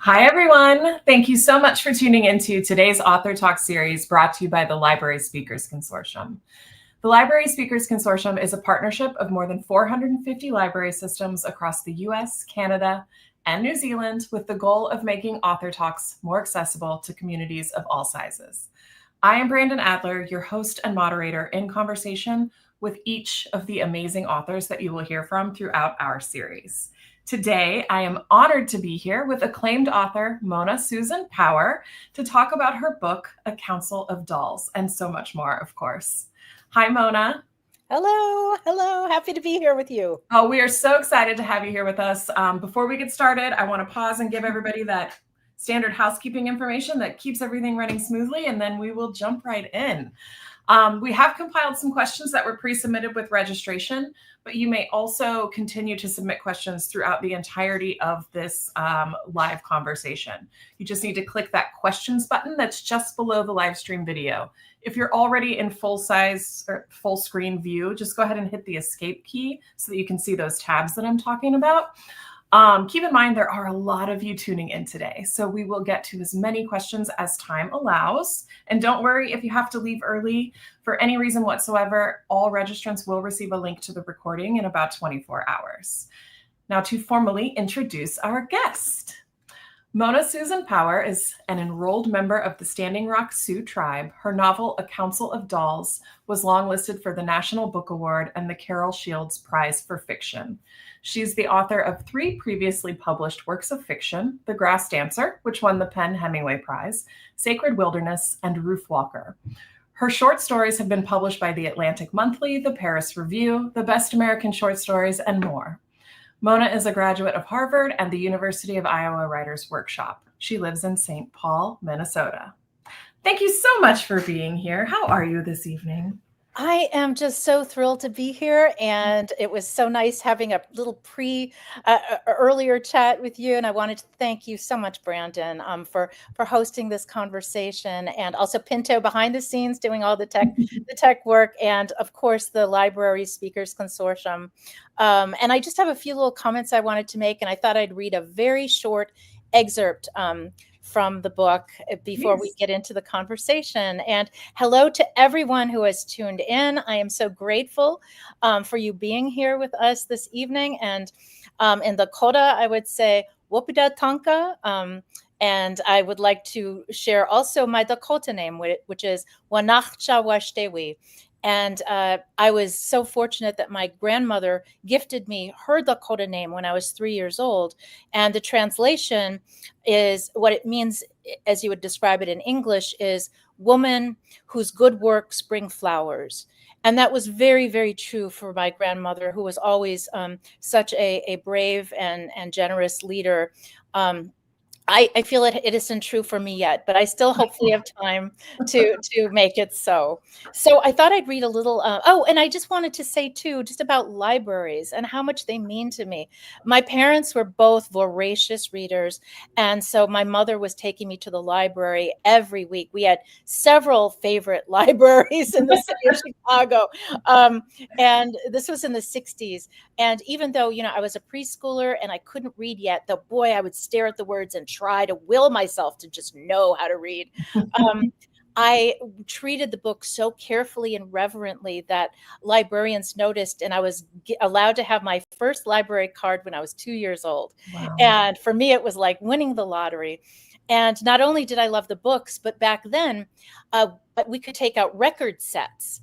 Hi, everyone. Thank you so much for tuning into today's Author Talk series brought to you by the Library Speakers Consortium. The Library Speakers Consortium is a partnership of more than 450 library systems across the US, Canada, and New Zealand with the goal of making Author Talks more accessible to communities of all sizes. I am Brandon Adler, your host and moderator in conversation with each of the amazing authors that you will hear from throughout our series. Today, I am honored to be here with acclaimed author Mona Susan Power to talk about her book, A Council of Dolls, and so much more, of course. Hi, Mona. Hello. Happy to be here with you. Oh, we are so excited to have you here with us. Before we get started, I want to pause and give everybody that standard housekeeping information that keeps everything running smoothly, and then we will jump right in. We have compiled some questions that were pre-submitted with registration, but you may also continue to submit questions throughout the entirety of this live conversation. You just need to click that questions button that's just below the live stream video. If you're already in full size or full screen view, just go ahead and hit the escape key so that you can see those tabs that I'm talking about. Keep in mind, there are a lot of you tuning in today, so we will get to as many questions as time allows. And don't worry if you have to leave early for any reason whatsoever, all registrants will receive a link to the recording in about 24 hours. Now, to formally introduce our guest. Mona Susan Power is an enrolled member of the Standing Rock Sioux tribe. Her novel, A Council of Dolls, was longlisted for the National Book Award and the Carol Shields Prize for Fiction. She's the author of 3 previously published works of fiction, The Grass Dancer, which won the Penn Hemingway Prize, Sacred Wilderness, and Roof Walker. Her short stories have been published by the Atlantic Monthly, the Paris Review, the Best American Short Stories, and more. Mona is a graduate of Harvard and the University of Iowa Writers Workshop. She lives in St. Paul, Minnesota. Thank you so much for being here. How are you this evening? I am just so thrilled to be here, and it was so nice having a little earlier chat with you. And I wanted to thank you so much, Brandon, for hosting this conversation, and also Pinto behind the scenes doing all the tech work, and of course the Library Speakers Consortium. And I just have a few little comments I wanted to make, and I thought I'd read a very short excerpt from the book before we get into the conversation. And hello to everyone who has tuned in. I am so grateful for you being here with us this evening. And in Dakota, I would say Wopida Tanka. And I would like to share also my Dakota name, which is Wanachcha Washtewi. And I was so fortunate that my grandmother gifted me her Dakota name when I was 3 years old. And the translation is, what it means, as you would describe it in English, is woman whose good works bring flowers. And that was very, very true for my grandmother, who was always such a brave and generous leader. I feel it isn't true for me yet, but I still hopefully have time to make it so. So I thought I'd read a little. And I just wanted to say too, just about libraries and how much they mean to me. My parents were both voracious readers, and so my mother was taking me to the library every week. We had several favorite libraries in the city of Chicago, and this was in the 60s. And even though I was a preschooler and I couldn't read yet, boy, I would stare at the words and try to will myself to just know how to read. I treated the book so carefully and reverently that librarians noticed, and I was allowed to have my first library card when I was 2 years old. Wow. And for me, it was like winning the lottery. And not only did I love the books, but back then, we could take out record sets,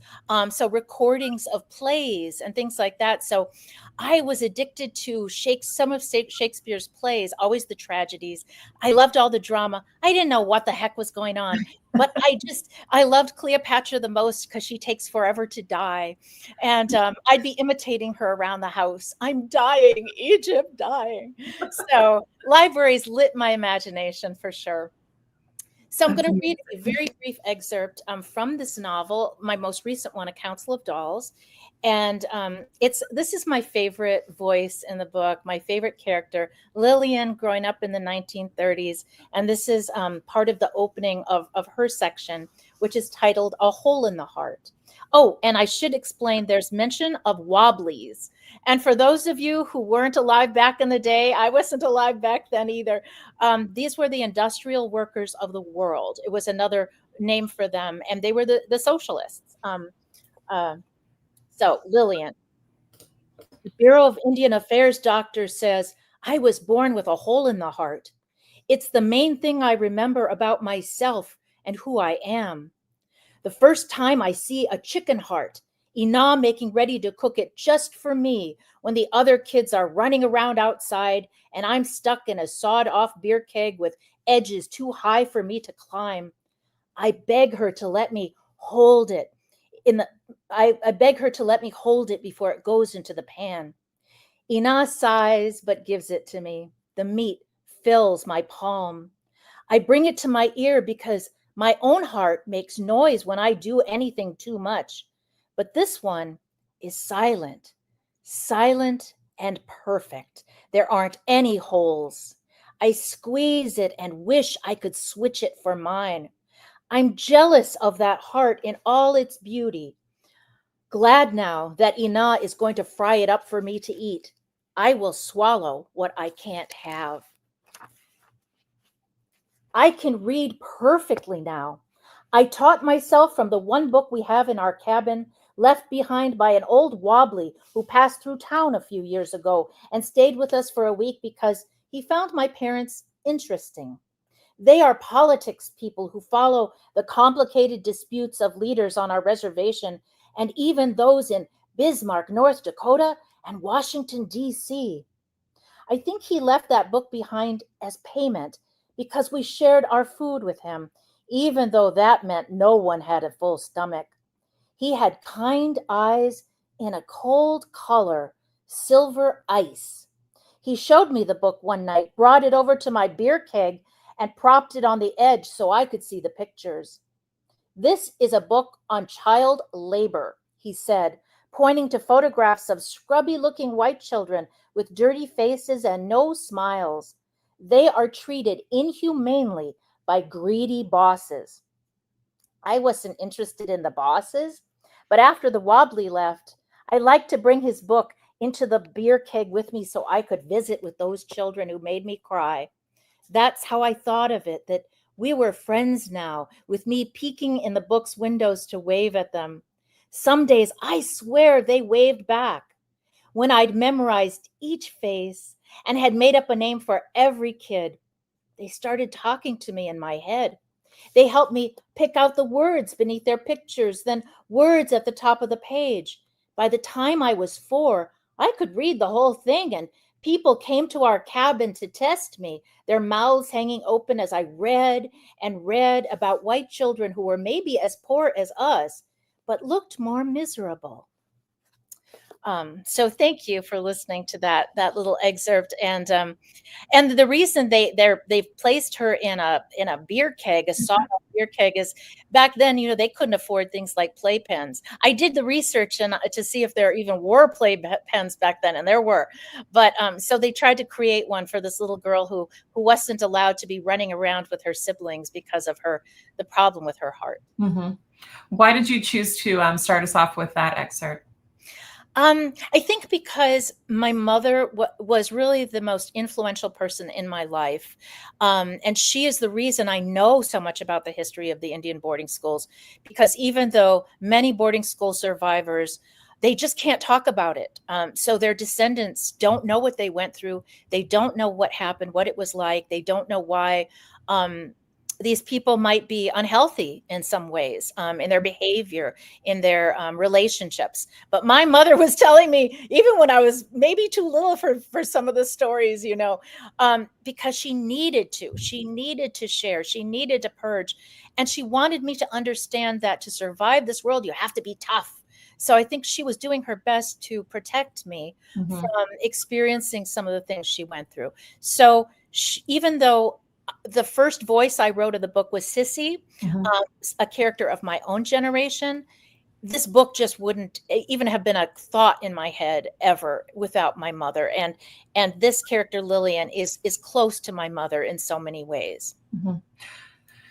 so recordings of plays and things like that. So I was addicted to some of Shakespeare's plays, always the tragedies. I loved all the drama. I didn't know what the heck was going on, but I loved Cleopatra the most because she takes forever to die. And I'd be imitating her around the house. I'm dying, Egypt, dying. So libraries lit my imagination for sure. So I'm going to read a very brief excerpt from this novel, my most recent one, A Council of Dolls. And this is my favorite voice in the book, my favorite character, Lillian, growing up in the 1930s. And this is part of the opening of her section, which is titled A Hole in the Heart. Oh, and I should explain there's mention of wobblies. And for those of you who weren't alive back in the day, I wasn't alive back then either. These were the industrial workers of the world. It was another name for them, and they were the socialists. Uh, so, Lillian, the Bureau of Indian Affairs doctor says, I was born with a hole in the heart. It's the main thing I remember about myself and who I am. The first time I see a chicken heart, Ina making ready to cook it just for me when the other kids are running around outside and I'm stuck in a sawed-off beer keg with edges too high for me to climb. I beg her to let me hold it. I beg her to let me hold it before it goes into the pan. Ina sighs but gives it to me. The meat fills my palm. I bring it to my ear because my own heart makes noise when I do anything too much. But this one is silent, silent and perfect. There aren't any holes. I squeeze it and wish I could switch it for mine. I'm jealous of that heart in all its beauty. Glad now that Ina is going to fry it up for me to eat. I will swallow what I can't have. I can read perfectly now. I taught myself from the one book we have in our cabin, left behind by an old wobbly who passed through town a few years ago and stayed with us for a week because he found my parents interesting. They are politics people who follow the complicated disputes of leaders on our reservation and even those in Bismarck, North Dakota, and Washington, D.C. I think he left that book behind as payment because we shared our food with him, even though that meant no one had a full stomach. He had kind eyes in a cold color, silver ice. He showed me the book one night, brought it over to my beer keg, and propped it on the edge so I could see the pictures. This is a book on child labor, he said, pointing to photographs of scrubby-looking white children with dirty faces and no smiles. They are treated inhumanely by greedy bosses. I wasn't interested in the bosses, but after the wobbly left, I liked to bring his book into the beer keg with me so I could visit with those children who made me cry. That's how I thought of it, that we were friends now, with me peeking in the book's windows to wave at them. Some days, I swear, they waved back. When I'd memorized each face and had made up a name for every kid, they started talking to me in my head. They helped me pick out the words beneath their pictures, then words at the top of the page. By the time I was 4, I could read the whole thing, and people came to our cabin to test me, their mouths hanging open as I read and read about white children who were maybe as poor as us, but looked more miserable. So thank you for listening to that little excerpt, and the reason they've placed her in a beer keg, a sawed-off beer keg, is back then, they couldn't afford things like playpens. I did the research and to see if there even were playpens back then, and there were. But so they tried to create one for this little girl who wasn't allowed to be running around with her siblings because of the problem with her heart. Mm-hmm. Why did you choose to start us off with that excerpt? I think because my mother was really the most influential person in my life. And she is the reason I know so much about the history of the Indian boarding schools, because even though many boarding school survivors, they just can't talk about it. So their descendants don't know what they went through. They don't know what happened, what it was like. They don't know why these people might be unhealthy in some ways, in their behavior, in their relationships. But my mother was telling me, even when I was maybe too little for some of the stories, because she needed to share, she needed to purge. And she wanted me to understand that to survive this world, you have to be tough. So I think she was doing her best to protect me from experiencing some of the things she went through. So even though the first voice I wrote of the book was Sissy, a character of my own generation, this book just wouldn't even have been a thought in my head ever without my mother. And this character, Lillian, is close to my mother in so many ways.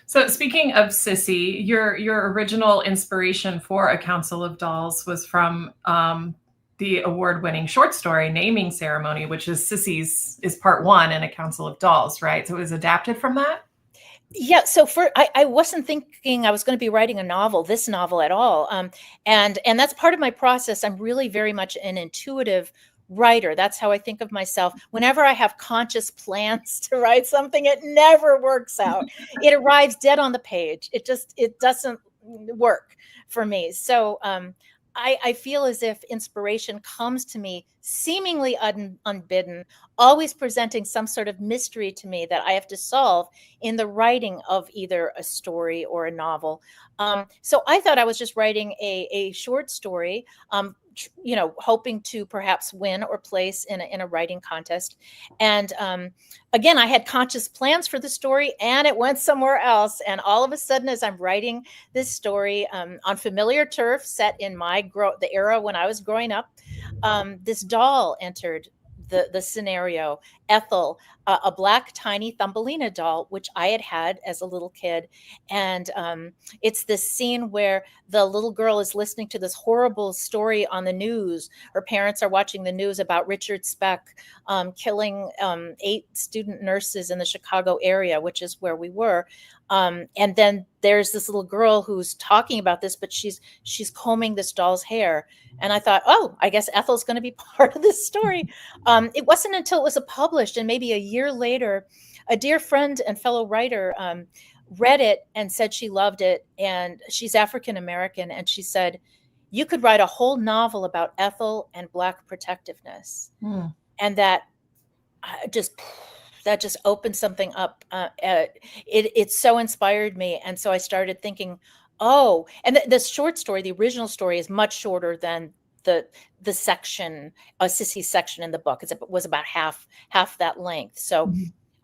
So speaking of Sissy, your original inspiration for A Council of Dolls was from the award-winning short story Naming Ceremony, which is Sissy's is part one in A Council of Dolls, right? So it was adapted from that? Yeah, so I wasn't thinking I was going to be writing this novel at all. And that's part of my process. I'm really very much an intuitive writer. That's how I think of myself. Whenever I have conscious plans to write something, it never works out. It arrives dead on the page. It doesn't work for me. So I feel as if inspiration comes to me seemingly unbidden, always presenting some sort of mystery to me that I have to solve in the writing of either a story or a novel. So I thought I was just writing a short story, hoping to perhaps win or place in a writing contest. And again, I had conscious plans for the story, and it went somewhere else. And all of a sudden, as I'm writing this story on familiar turf, set in the era when I was growing up, this doll entered the scenario. Ethel, a black tiny Thumbelina doll, which I had as a little kid. And it's this scene where the little girl is listening to this horrible story on the news. Her parents are watching the news about Richard Speck killing 8 student nurses in the Chicago area, which is where we were. And then there's this little girl who's talking about this, but she's combing this doll's hair. And I thought, oh, I guess Ethel's going to be part of this story. It wasn't until it was published, and maybe a year later, a dear friend and fellow writer read it and said she loved it. And she's African American. And she said, you could write a whole novel about Ethel and Black protectiveness. And that just opened something up. It so inspired me. And so I started thinking, oh, and the short story, the original story, is much shorter than the section, a Sissy section in the book. It was about half that length. So,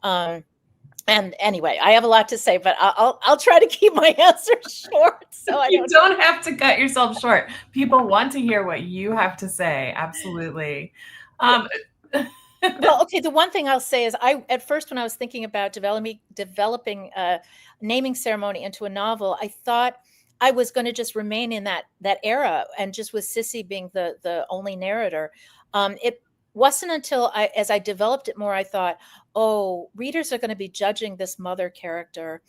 and anyway, I have a lot to say, but I'll try to keep my answer short. So you don't have to cut yourself short. People want to hear what you have to say. Absolutely. Well, okay. The one thing I'll say is, at first, when I was thinking about developing a Naming Ceremony into a novel, I thought I was going to just remain in that era, and just with Sissy being the only narrator. It wasn't until as I developed it more, I thought, oh, readers are going to be judging this mother character.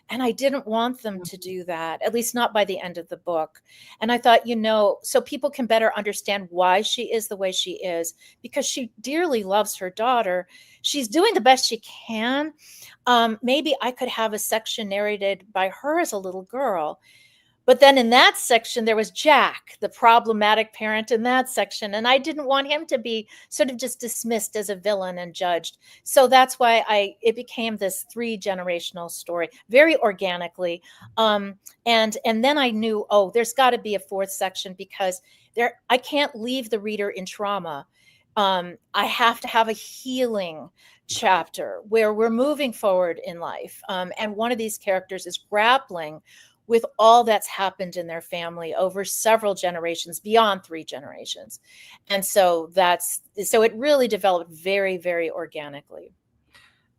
And I didn't want them to do that, at least not by the end of the book. And I thought, so people can better understand why she is the way she is, because she dearly loves her daughter. She's doing the best she can. Maybe I could have a section narrated by her as a little girl. But then in that section, there was Jack, the problematic parent in that section. And I didn't want him to be sort of just dismissed as a villain and judged. So that's why it became this 3-generational story, very organically. And then I knew, oh, there's got to be a 4th section, because I can't leave the reader in trauma. I have to have a healing chapter where we're moving forward in life. And one of these characters is grappling with all that's happened in their family over several generations, beyond 3 generations. And so it really developed very, very organically.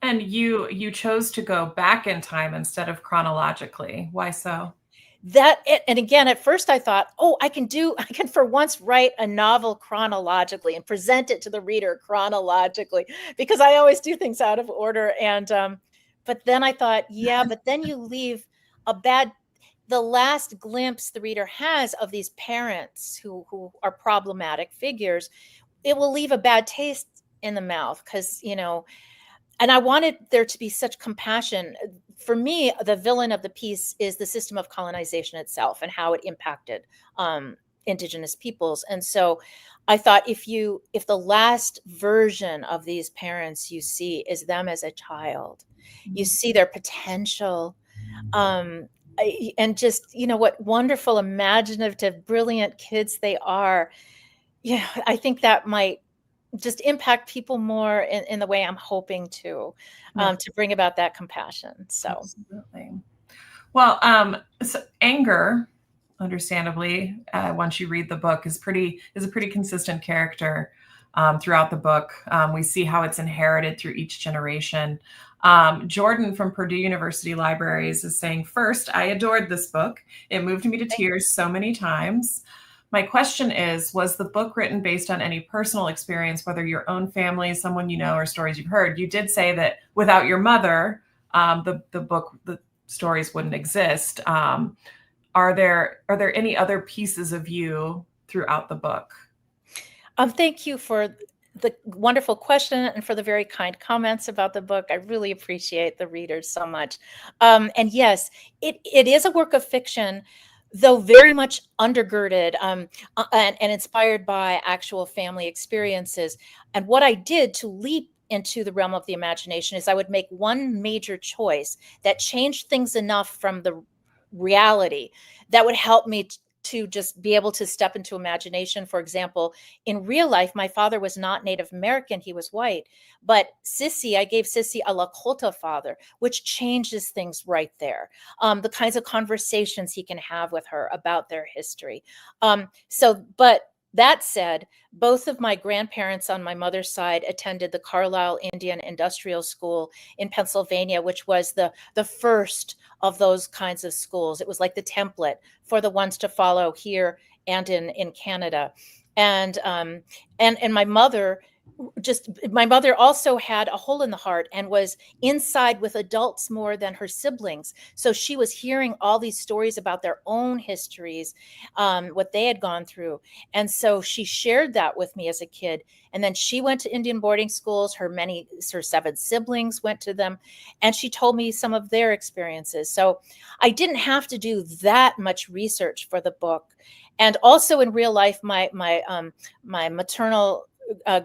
And you chose to go back in time instead of chronologically. Why so? And again, at first I thought, oh, I can for once write a novel chronologically and present it to the reader chronologically, because I always do things out of order. And but then I thought, yeah, but then you leave the last glimpse the reader has of these parents who are problematic figures, it will leave a bad taste in the mouth, because, and I wanted there to be such compassion. For me, the villain of the piece is the system of colonization itself and how it impacted Indigenous peoples. And so I thought, if the last version of these parents you see is them as a child, you see their potential, and just, what wonderful, imaginative, brilliant kids they are. Yeah, I think that might just impact people more in the way I'm hoping to bring about that compassion. So, absolutely. Well, so anger, understandably, once you read the book, is a pretty consistent character throughout the book. We see how it's inherited through each generation. Jordan from Purdue University Libraries is saying, first, I adored this book. It moved me to tears so many times. My question is, was the book written based on any personal experience, whether your own family, someone you know, or stories you've heard? You did say that without your mother, the stories wouldn't exist. Are there any other pieces of you throughout the book? Thank you for the wonderful question and for the very kind comments about the book. I really appreciate the readers so much. And yes, it is a work of fiction, though very much undergirded and inspired by actual family experiences. And what I did to leap into the realm of the imagination is I would make one major choice that changed things enough from the reality that would help me to just be able to step into imagination. For example, in real life, my father was not Native American, he was white. But Sissy, I gave Sissy a Lakota father, which changes things right there. The kinds of conversations he can have with her about their history. But that said, both of my grandparents on my mother's side attended the Carlisle Indian Industrial School in Pennsylvania, which was the first of those kinds of schools. It was like the template for the ones to follow here and in Canada. And my mother also had a hole in the heart and was inside with adults more than her siblings. So she was hearing all these stories about their own histories, what they had gone through. And so she shared that with me as a kid. And then she went to Indian boarding schools. Her 7 siblings went to them. And she told me some of their experiences. So I didn't have to do that much research for the book. And also in real life, my maternal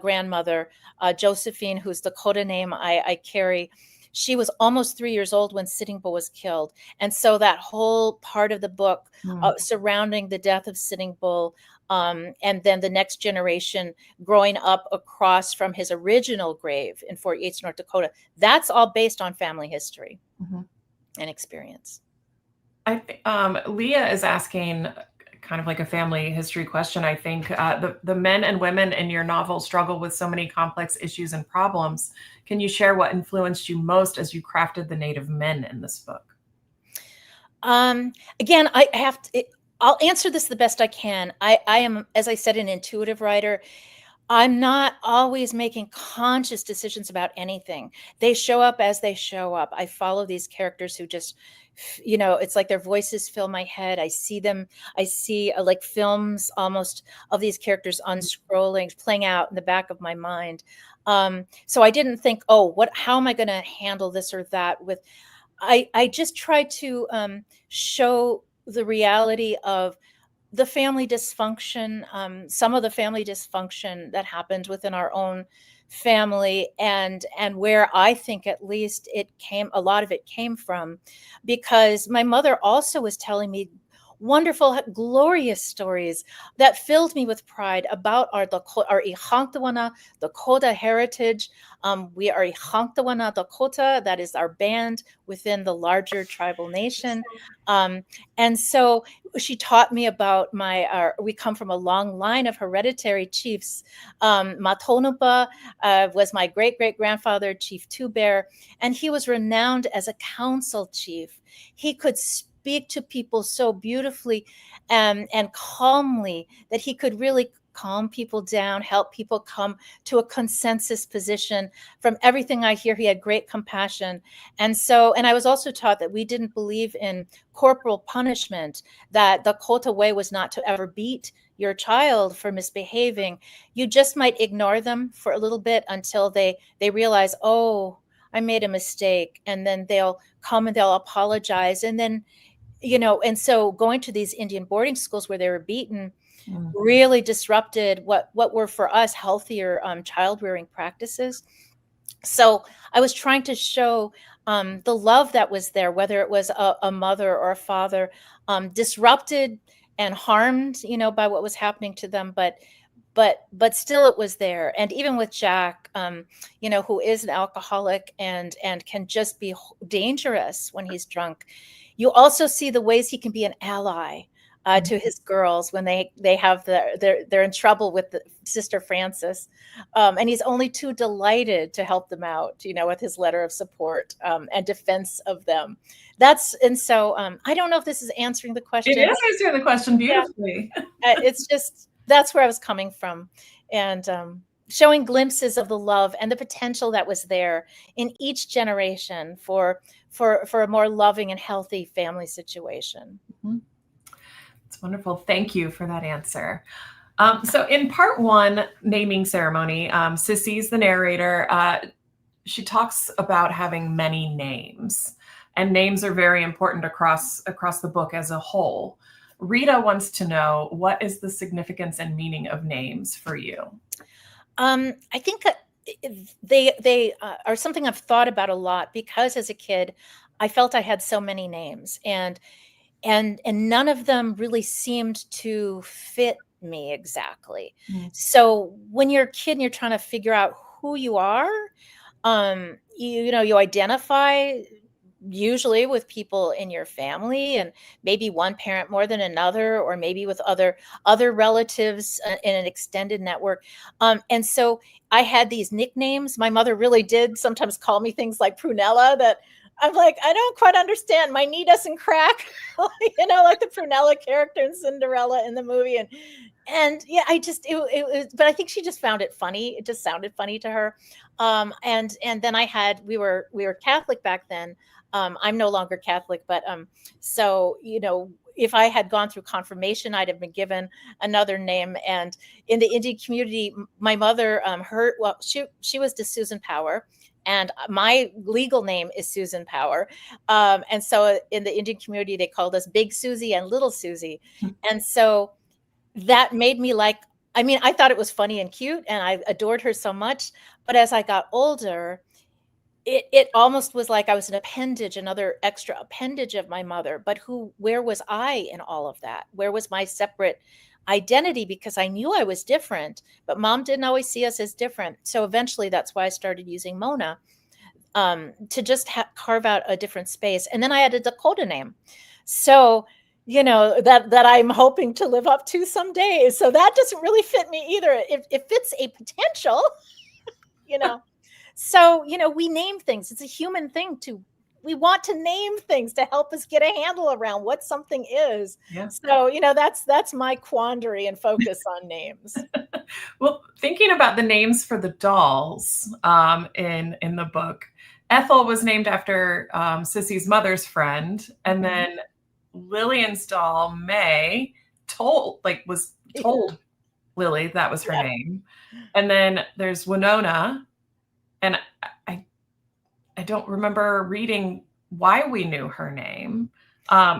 grandmother, Josephine, whose Dakota name I carry, she was almost 3 years old when Sitting Bull was killed. And so that whole part of the book surrounding the death of Sitting Bull, and then the next generation growing up across from his original grave in Fort Yates, North Dakota, that's all based on family history and experience. Leah is asking kind of like a family history question. I think the men and women in your novel struggle with so many complex issues and problems. Can you share what influenced you most as you crafted the Native men in this book? Again, I'll answer this the best I can. I am, as I said, an intuitive writer. I'm not always making conscious decisions about anything. They show up as they show up. I follow these characters who just, it's like their voices fill my head. I see them. I see like films almost of these characters unscrolling, playing out in the back of my mind. So I didn't think, how am I going to handle this or that with, I just try to show the reality of the family dysfunction, some of the family dysfunction that happened within our own family, and where I think at least a lot of it came from, because my mother also was telling me wonderful, glorious stories that filled me with pride about our Ichanktawana Dakota heritage. We are Ichanktawana Dakota. That is our band within the larger tribal nation. And so she taught me about we come from a long line of hereditary chiefs. Matonupa was my great-great-grandfather, Chief Two Bear, and he was renowned as a council chief. He could speak to people so beautifully and calmly that he could really calm people down, help people come to a consensus position. From everything I hear, he had great compassion. And I was also taught that we didn't believe in corporal punishment, that the Dakota way was not to ever beat your child for misbehaving. You just might ignore them for a little bit until they realize, I made a mistake. And then they'll come and they'll apologize. And then, and so going to these Indian boarding schools where they were beaten really disrupted what were for us healthier child rearing practices. So I was trying to show the love that was there, whether it was a mother or a father, disrupted and harmed, by what was happening to them, but still it was there. And even with Jack, who is an alcoholic and can just be dangerous when he's drunk, you also see the ways he can be an ally. to his girls when they have they're in trouble with the Sister Frances, and he's only too delighted to help them out, with his letter of support and defense of them. So I don't know if this is answering the question. It is answering the question beautifully. Yeah. It's just that's where I was coming from, and showing glimpses of the love and the potential that was there in each generation for a more loving and healthy family situation. Mm-hmm. It's wonderful. Thank you for that answer. So in part 1, naming ceremony, Sissy's the narrator. She talks about having many names, and names are very important across the book as a whole. Rita wants to know, what is the significance and meaning of names for you? I think they are something I've thought about a lot, because as a kid, I felt I had so many names, and none of them really seemed to fit me exactly. So when you're a kid and you're trying to figure out who you are, you identify usually with people in your family, and maybe one parent more than another, or maybe with other relatives in an extended network. And so I had these nicknames. My mother really did sometimes call me things like Prunella, that I'm like, I don't quite understand. My knee doesn't crack, like the Prunella character in Cinderella in the movie. And yeah, but I think she just found it funny. It just sounded funny to her. And then we were Catholic back then. I'm no longer Catholic, but so if I had gone through confirmation, I'd have been given another name. And in the Indian community, my mother, she was to Susan Power, and my legal name is Susan Power. And so in the Indian community, they called us Big Susie and Little Susie. And so that made me I thought it was funny and cute, and I adored her so much. But as I got older, it almost was like I was an appendage, another extra appendage of my mother. But where was I in all of that? Where was my separate identity? Because I knew I was different, but Mom didn't always see us as different. So eventually that's why I started using Mona, to just carve out a different space. And then I had a Dakota name. So, that I'm hoping to live up to someday. So that doesn't really fit me either. It fits a potential, So, we name things. It's a human thing we want to name things to help us get a handle around what something is. Yeah. So, that's my quandary and focus on names. Well, thinking about the names for the dolls in the book, Ethel was named after Sissy's mother's friend, and then Lillian's doll, May, was told Lily that was her name. And then there's Winona, and I don't remember reading why we knew her name.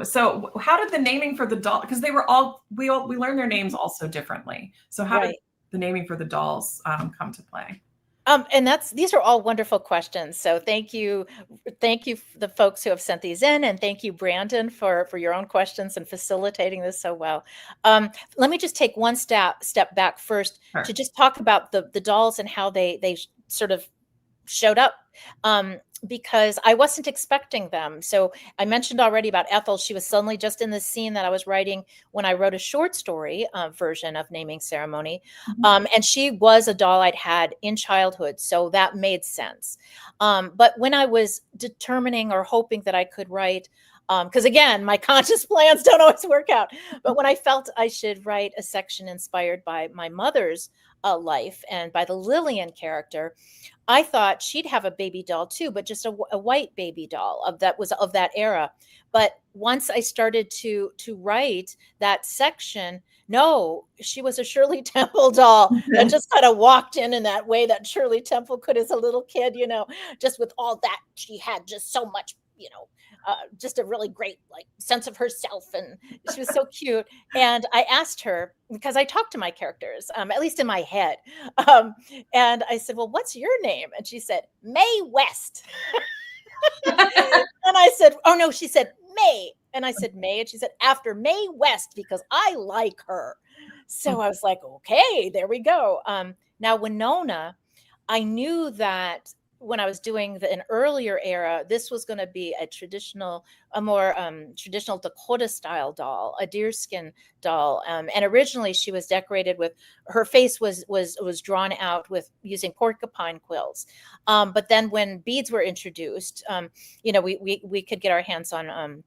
So how did the naming for the doll, because they were we learned their names also differently. So how did the naming for the dolls come to play? And these are all wonderful questions. So thank you, the folks who have sent these in, and thank you, Brandon, for your own questions and facilitating this so well. Let me just take one step back first to just talk about the dolls and how they sort of showed up, because I wasn't expecting them. So I mentioned already about Ethel. She was suddenly just in the scene that I was writing when I wrote a short story version of Naming Ceremony. And she was a doll I'd had in childhood. So that made sense. But when I was determining or hoping that I could write, because again, my conscious plans don't always work out. But when I felt I should write a section inspired by my mother's life and by the Lillian character, I thought she'd have a baby doll too, but just a white baby doll that was of that era. But once I started to write that section, no, she was a Shirley Temple doll that just kind of walked in that way that Shirley Temple could as a little kid, just with all that. She had just so much, just a really great sense of herself, and she was so cute. And I asked her, because I talked to my characters, at least in my head, and I said, well, what's your name? And she said, Mae West. And I said, oh no, she said May. And I said May, and she said, after Mae West, because I like her. So I was like, okay, there we go. Now Winona, I knew that when I was doing an earlier era, this was going to be a more traditional Dakota style doll, a deerskin doll. And originally she was decorated with, her face was drawn out with using porcupine quills. But then when beads were introduced, we could get our hands on,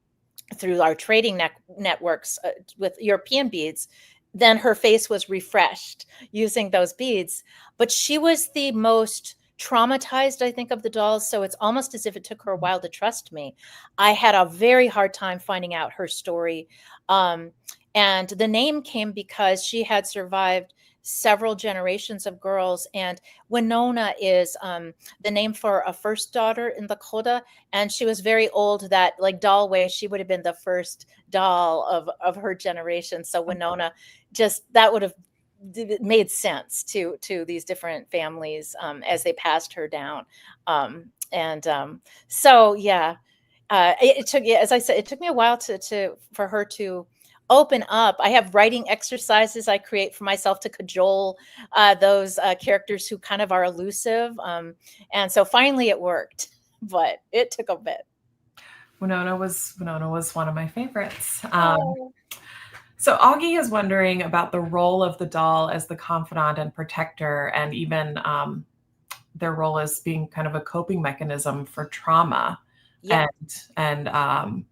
through our trading networks with European beads, then her face was refreshed using those beads. But she was the most traumatized, I think, of the dolls. So it's almost as if it took her a while to trust me. I had a very hard time finding out her story. And the name came because she had survived several generations of girls. And Winona is the name for a first daughter in Dakota. And she was very old, that like doll way, she would have been the first doll of her generation. So Winona, just that would have made sense to these different families as they passed her down. So yeah, it took, as I said, it took me a while for her to open up. I have writing exercises I create for myself to cajole those characters who kind of are elusive. And so finally it worked, but it took a bit. Winona was one of my favorites. So Augie is wondering about the role of the doll as the confidant and protector, and even their role as being kind of a coping mechanism for trauma. Yeah. And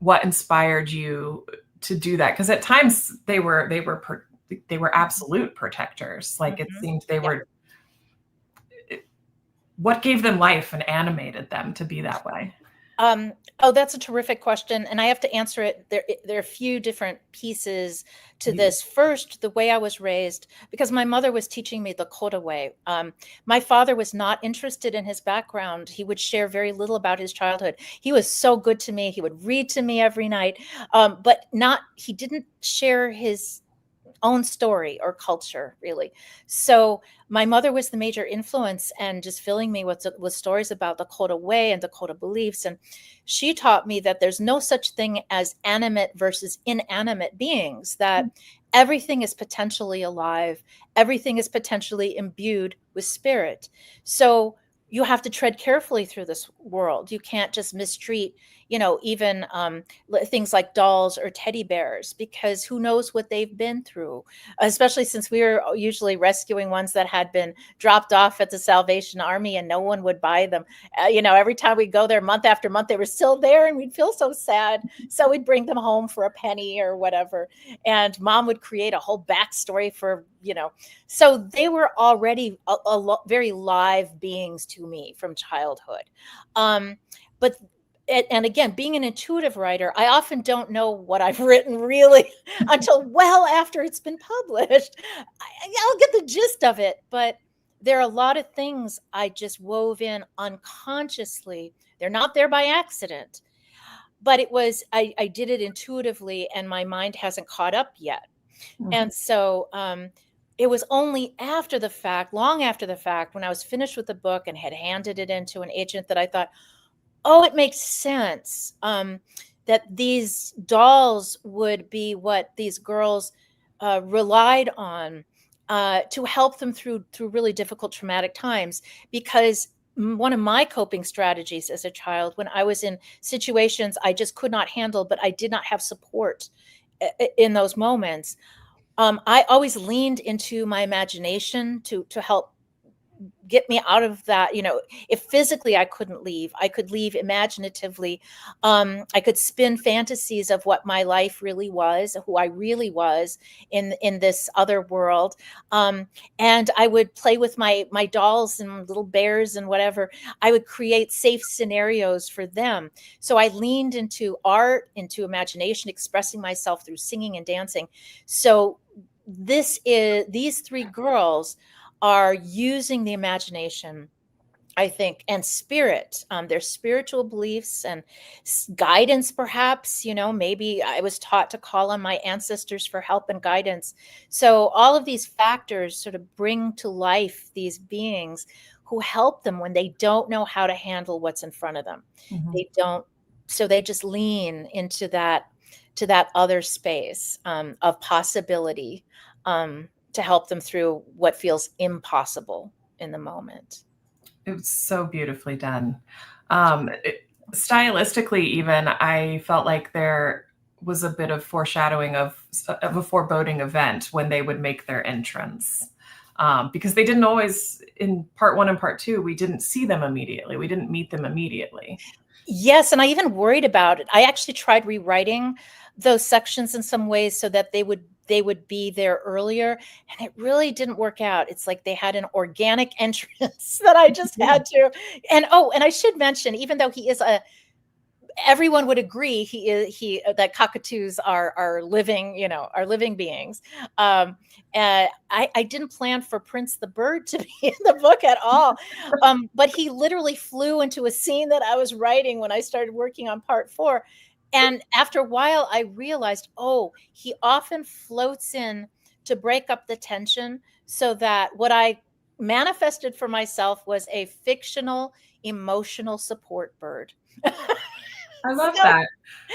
what inspired you to do that? Because at times they were absolute protectors. Like, it seemed they were. What gave them life and animated them to be that way? Oh, that's a terrific question. And I have to answer it. There are a few different pieces to this. First, the way I was raised, because my mother was teaching me the Dakota way. My father was not interested in his background. He would share very little about his childhood. He was so good to me. He would read to me every night, but he didn't share his own story or culture, really. So my mother was the major influence, and just filling me with stories about Dakota way and Dakota beliefs. And she taught me that there's no such thing as animate versus inanimate beings, that everything is potentially alive. Everything is potentially imbued with spirit. So you have to tread carefully through this world. You can't just mistreat, even things like dolls or teddy bears, because who knows what they've been through, especially since we were usually rescuing ones that had been dropped off at the Salvation Army and no one would buy them. Every time we go there month after month, they were still there and we'd feel so sad. So we'd bring them home for a penny or whatever. And mom would create a whole backstory for, so they were already very live beings to me from childhood. And again, being an intuitive writer, I often don't know what I've written really until well after it's been published. I'll get the gist of it, but there are a lot of things I just wove in unconsciously. They're not there by accident, but I did it intuitively, and my mind hasn't caught up yet. And so it was only after the fact, long after the fact, when I was finished with the book and had handed it in to an agent, that I thought, oh, it makes sense that these dolls would be what these girls relied on to help them through really difficult, traumatic times. Because one of my coping strategies as a child, when I was in situations I just could not handle, but I did not have support in those moments, I always leaned into my imagination to help get me out of that. If physically I couldn't leave, I could leave imaginatively. I could spin fantasies of what my life really was, who I really was in this other world. And I would play with my dolls and little bears and whatever. I would create safe scenarios for them. So I leaned into art, into imagination, expressing myself through singing and dancing. So these three girls are using the imagination, I think, and spirit, their spiritual beliefs and guidance, perhaps. Maybe I was taught to call on my ancestors for help and guidance. So all of these factors sort of bring to life these beings who help them when they don't know how to handle what's in front of them. They don't, so they just lean into that other space of possibility, to help them through what feels impossible in the moment. It was so beautifully done. Stylistically, even, I felt like there was a bit of foreshadowing of a foreboding event when they would make their entrance. Because they didn't always, in part one and part two, we didn't see them immediately. We didn't meet them immediately. Yes, and I even worried about it. I actually tried rewriting those sections in some ways so that they would be there earlier, and it really didn't work out. It's like they had an organic entrance that I just Yeah. had to. And oh, and I should mention, even though he is a everyone would agree that cockatoos are living, are living beings. And I didn't plan for Prince the bird to be in the book at all. But he literally flew into a scene that I was writing when I started working on part 4. And after a while, I realized, oh, he often floats in to break up the tension, so that what I manifested for myself was a fictional emotional support bird. I love So, that.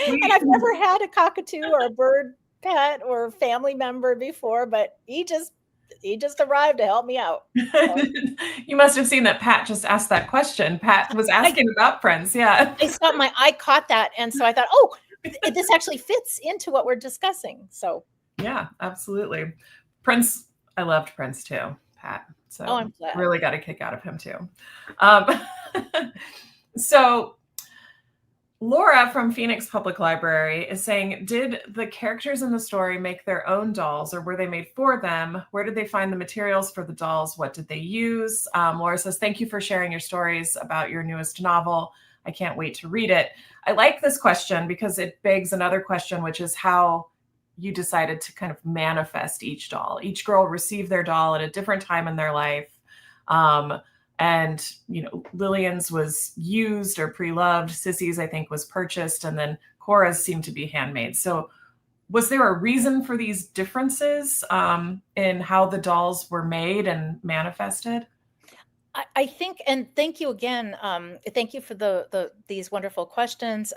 and I've never had a cockatoo or a bird pet or family member before, but he just arrived to help me out. So You must have seen that Pat just asked that question. Pat was I, asking about Prince. Yeah. I caught that, and so I thought, oh, this actually fits into what we're discussing. So Yeah, absolutely. Prince, I loved Prince too, Pat. oh, So I'm glad. really got a kick out of him too. Um, so Laura from Phoenix Public Library is saying, did the characters in the story make their own dolls, or were they made for them? Where did they find the materials for the dolls? What did they use? Laura says, thank you for sharing your stories about your newest novel. I can't wait to read it. I like this question because it begs another question, which is how you decided to kind of manifest each doll. Each girl received their doll at a different time in their life. And, Lillian's was used or pre-loved. Sissy's, I think, was purchased. And then Cora's seemed to be handmade. So was there a reason for these differences in how the dolls were made and manifested? I think, and thank you again. Thank you for these wonderful questions.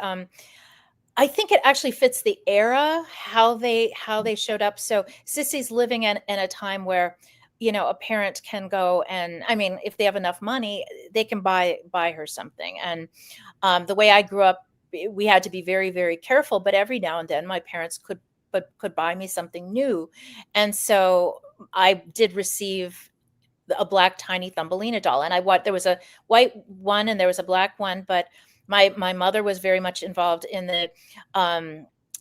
I think it actually fits the era, how they showed up. So Sissy's living in a time where, a parent can go, and I mean, if they have enough money, they can buy her something. And the way I grew up, we had to be very, very careful. But every now and then, my parents could buy me something new, and so I did receive a black tiny Thumbelina doll, and there was a white one and there was a black one, but my mother was very much involved in the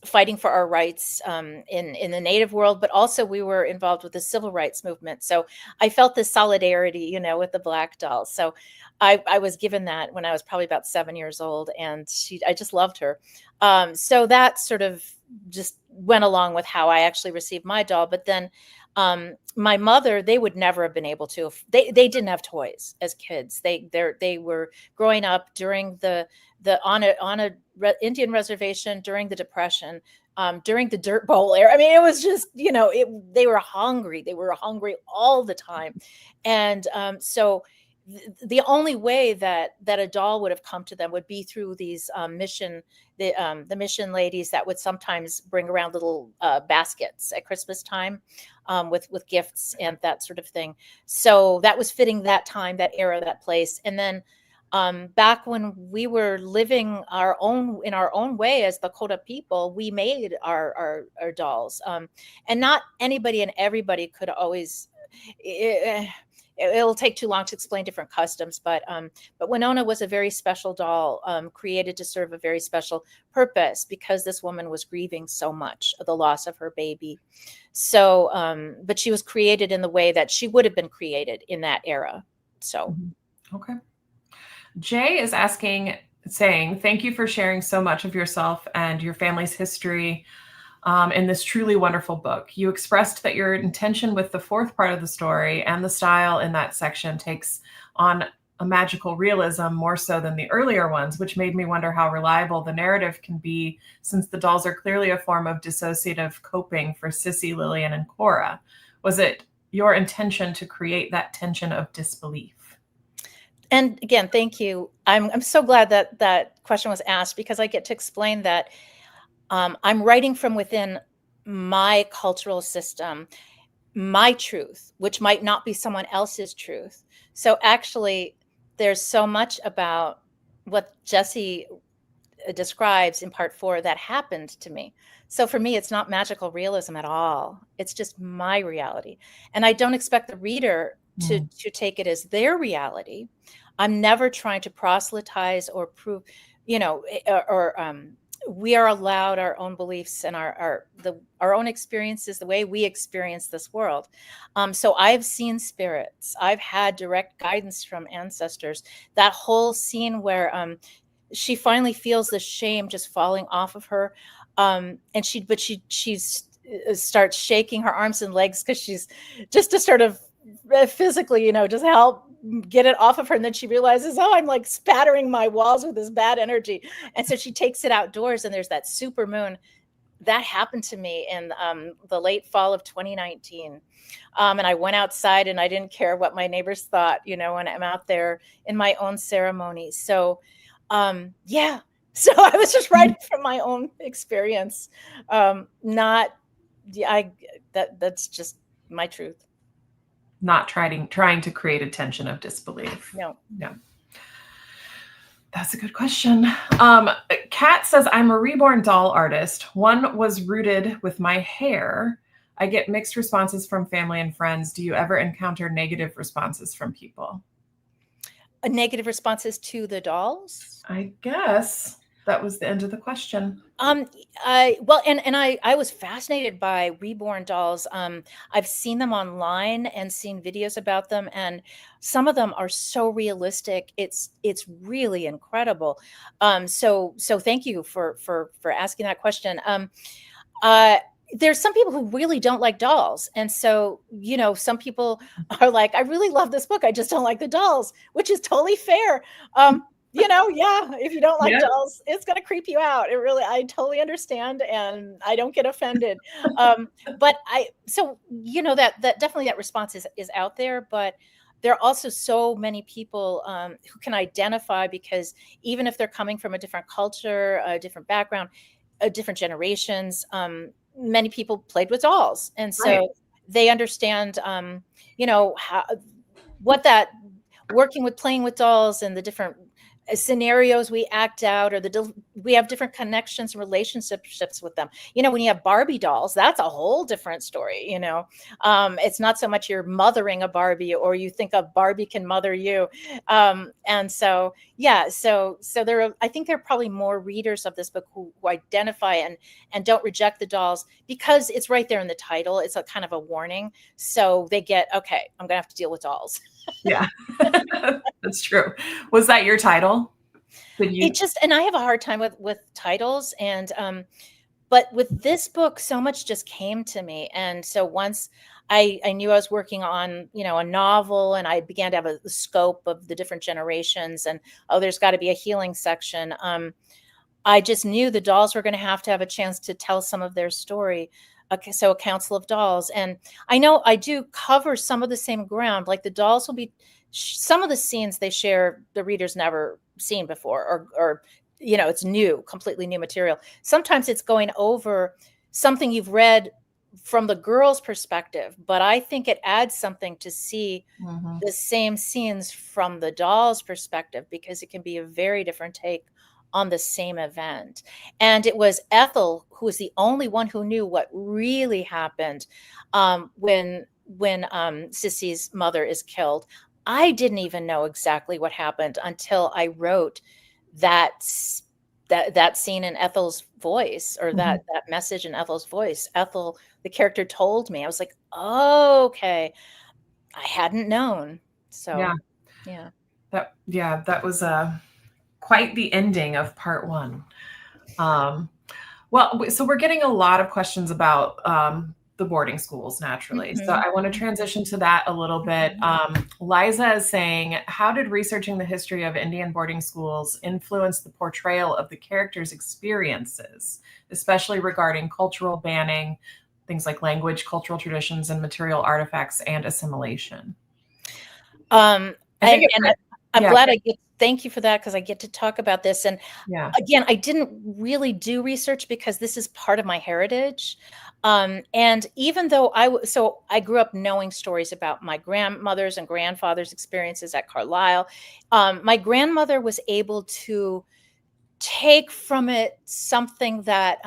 fighting for our rights in the Native world, but also we were involved with the civil rights movement. So I felt this solidarity, with the black dolls. So I was given that when I was probably about 7 years old, and I just loved her. So that sort of just went along with how I actually received my doll. But then my mother, they would never have been able to. They didn't have toys as kids. They were growing up during on a Indian reservation during the Depression, during the Dirt Bowl era. I mean, it was just they were hungry. They were hungry all the time, and so the only way that a doll would have come to them would be through these the mission ladies that would sometimes bring around little baskets at Christmas time with gifts and that sort of thing. So that was fitting that time, that era, that place. And then back when we were living in our own way as Dakota people, we made our dolls, and not anybody and everybody could always. It'll take too long to explain different customs, but Winona was a very special doll, created to serve a very special purpose because this woman was grieving so much of the loss of her baby. So, but she was created in the way that she would have been created in that era. So, Okay. Jay is saying, thank you for sharing so much of yourself and your family's history in this truly wonderful book. You expressed that your intention with the fourth part of the story and the style in that section takes on a magical realism more so than the earlier ones, which made me wonder how reliable the narrative can be, since the dolls are clearly a form of dissociative coping for Sissy, Lillian, and Cora. Was it your intention to create that tension of disbelief? And again, thank you. I'm so glad that question was asked, because I get to explain that I'm writing from within my cultural system, my truth, which might not be someone else's truth. So actually, there's so much about what Jesse describes in part 4 that happened to me. So for me, it's not magical realism at all. It's just my reality. And I don't expect the reader to take it as their reality. I'm never trying to proselytize or prove, we are allowed our own beliefs and our own experiences, the way we experience this world. So I've seen spirits. I've had direct guidance from ancestors. That whole scene where she finally feels the shame just falling off of her, and she starts shaking her arms and legs because she's just to sort of physically, just help get it off of her. And then she realizes, oh, I'm like spattering my walls with this bad energy. And so she takes it outdoors, and there's that super moon. That happened to me in the late fall of 2019. And I went outside and I didn't care what my neighbors thought, when I'm out there in my own ceremony. So, yeah. So I was just writing from my own experience. That's just my truth. Not trying to create a tension of disbelief. No. That's a good question. Kat says, I'm a reborn doll artist. One was rooted with my hair. I get mixed responses from family and friends. Do you ever encounter negative responses from people? Negative responses to the dolls? I guess that was the end of the question. I was fascinated by reborn dolls. I've seen them online and seen videos about them, and some of them are so realistic. It's really incredible. So thank you for asking that question. There's some people who really don't like dolls. And so, some people are like, I really love this book, I just don't like the dolls, which is totally fair. If you don't like dolls, it's going to creep you out. I totally understand. And I don't get offended. But that definitely that response is out there, but there are also so many people who can identify, because even if they're coming from a different culture, a different background, different generations, many people played with dolls. And so they understand, what that working with playing with dolls and the different scenarios we act out, or we have different connections and relationships with them. When you have Barbie dolls, that's a whole different story. It's not so much you're mothering a Barbie, or you think a Barbie can mother you. And so, I think there are probably more readers of this book who identify and don't reject the dolls, because it's right there in the title. It's a kind of a warning. So they get, okay, I'm gonna have to deal with dolls. Yeah, that's true. Was that your title? And I have a hard time with titles, and but with this book, so much just came to me. And so once I knew I was working on, a novel, and I began to have a scope of the different generations, and there's got to be a healing section. I just knew the dolls were going to have a chance to tell some of their story. Okay, so a council of dolls. And I know I do cover some of the same ground. Like the dolls will be, some of the scenes they share, the reader's never seen before, or it's new, completely new material. Sometimes it's going over something you've read from the girl's perspective, but I think it adds something to see the same scenes from the doll's perspective, because it can be a very different take on the same event. And it was Ethel who was the only one who knew what really happened when Sissy's mother is killed. I didn't even know exactly what happened until I wrote that scene in Ethel's voice, or that message in Ethel's voice. Ethel, the character, told me. I was like, oh, okay. I hadn't known. So yeah. That was quite the ending of part 1. So we're getting a lot of questions about the boarding schools, naturally. So I want to transition to that a little bit. Liza is saying, how did researching the history of Indian boarding schools influence the portrayal of the characters' experiences, especially regarding cultural banning, things like language, cultural traditions, and material artifacts, and assimilation? I'm Yeah. glad thank you for that, because I get to talk about this. And Yeah. again, I didn't really do research because this is part of my heritage. And even though so I grew up knowing stories about my grandmother's and grandfather's experiences at Carlisle. My grandmother was able to take from it something that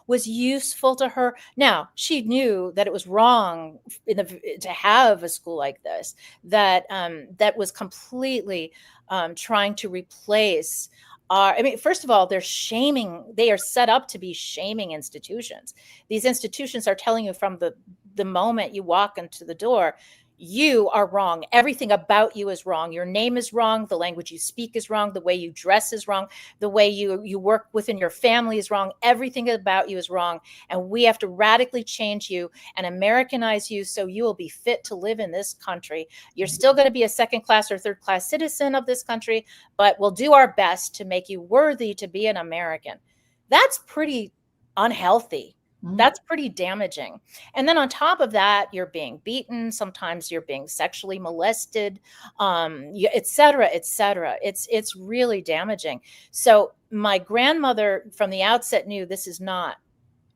was useful to her. Now, she knew that it was wrong to have a school like this, that was completely trying to replace I mean, first of all, they are set up to be shaming institutions. These institutions are telling you from the moment you walk into the door, you are wrong. Everything about you is wrong. Your name is wrong. The language you speak is wrong. The way you dress is wrong. The way you work within your family is wrong. Everything about you is wrong. And we have to radically change you and Americanize you so you will be fit to live in this country. You're still going to be a second class or third class citizen of this country, but we'll do our best to make you worthy to be an American. That's pretty unhealthy. That's pretty damaging. And then on top of that, you're being beaten. Sometimes you're being sexually molested, et cetera, et cetera. It's really damaging. So my grandmother from the outset knew this is not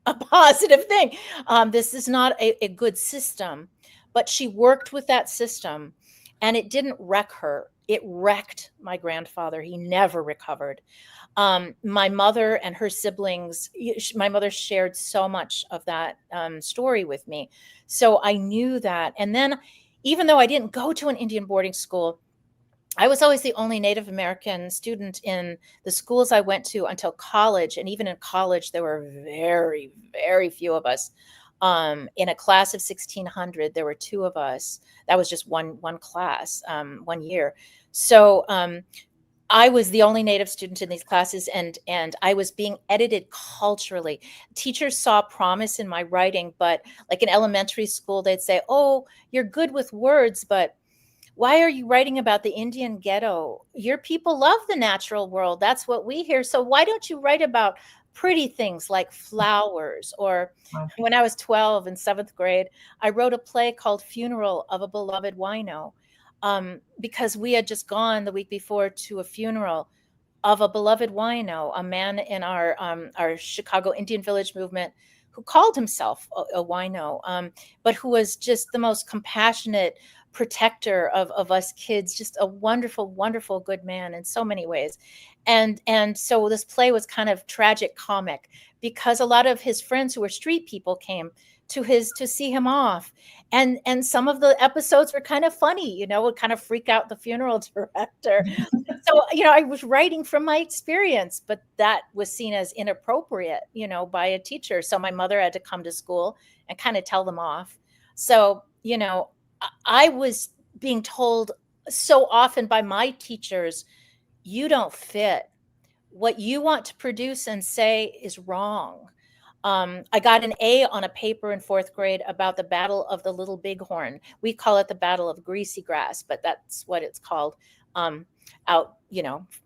a positive thing. This is not a good system, but she worked with that system and it didn't wreck her. It wrecked my grandfather. He never recovered. My mother and her siblings, my mother shared so much of that story with me. So I knew that. And then even though I didn't go to an Indian boarding school, I was always the only Native American student in the schools I went to until college. And even in college, there were very, very few of us. In a class of 1,600, there were two of us. That was just one class, 1 year. So I was the only Native student in these classes, and I was being edited culturally. Teachers saw promise in my writing, but like in elementary school, they'd say, "Oh, you're good with words, but why are you writing about the Indian ghetto? Your people love the natural world. That's what we hear. So why don't you write about pretty things like flowers?" Or when I was 12 in seventh grade, I wrote a play called Funeral of a Beloved Wino, because we had just gone the week before to a funeral of a beloved wino, a man in our Chicago Indian Village movement who called himself a wino, but who was just the most compassionate protector of us kids, just a wonderful, wonderful, good man in so many ways. And so this play was kind of tragic comic because a lot of his friends who were street people came to see him off. And some of the episodes were kind of funny, would kind of freak out the funeral director. So, I was writing from my experience, but that was seen as inappropriate, by a teacher. So my mother had to come to school and kind of tell them off. So, I was being told so often by my teachers, you don't fit. What you want to produce and say is wrong. I got an A on a paper in fourth grade about the Battle of the Little Bighorn. We call it the Battle of Greasy Grass, but that's what it's called out,